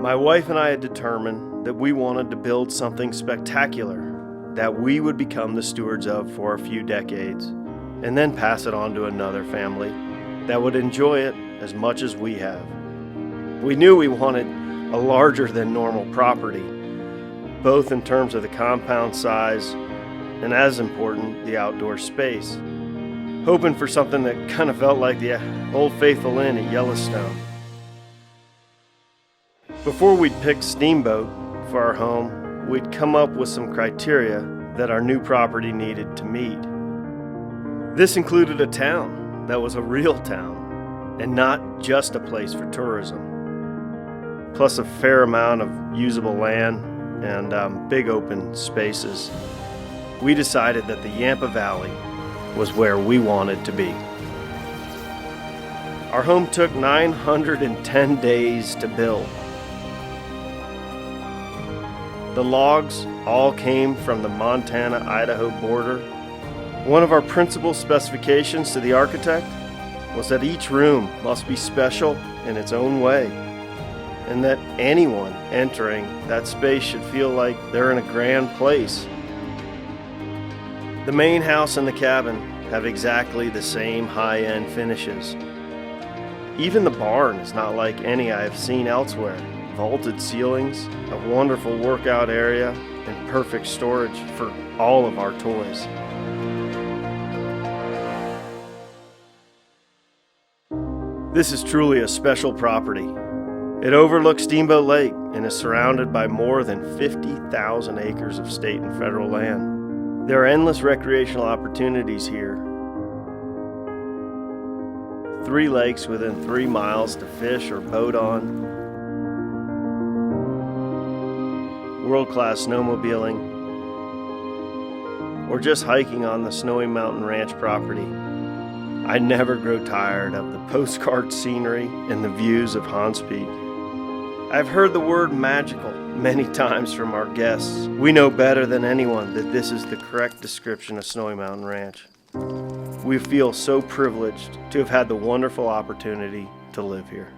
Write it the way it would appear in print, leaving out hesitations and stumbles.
My wife and I had determined that we wanted to build something spectacular that we would become the stewards of for a few decades, and then pass it on to another family that would enjoy it as much as we have. We knew we wanted a larger than normal property, both in terms of the compound size and, as important, the outdoor space. Hoping for something that kind of felt like the Old Faithful Inn at Yellowstone. Before we'd pick Steamboat for our home, we'd come up with some criteria that our new property needed to meet. This included a town that was a real town and not just a place for tourism, plus a fair amount of usable land and big open spaces. We decided that the Yampa Valley was where we wanted to be. Our home took 910 days to build. The logs all came from the Montana-Idaho border. One of our principal specifications to the architect was that each room must be special in its own way, and that anyone entering that space should feel like they're in a grand place. The main house and the cabin have exactly the same high-end finishes. Even the barn is not like any I have seen elsewhere. Vaulted ceilings, a wonderful workout area, and perfect storage for all of our toys. This is truly a special property. It overlooks Steamboat Lake and is surrounded by more than 50,000 acres of state and federal land. There are endless recreational opportunities here. 3 lakes within 3 miles to fish or boat on. World-class snowmobiling, or just hiking on the Snowy Mountain Ranch property. I never grow tired of the postcard scenery and the views of Hans Peak. I've heard the word magical many times from our guests. We know better than anyone that this is the correct description of Snowy Mountain Ranch. We feel so privileged to have had the wonderful opportunity to live here.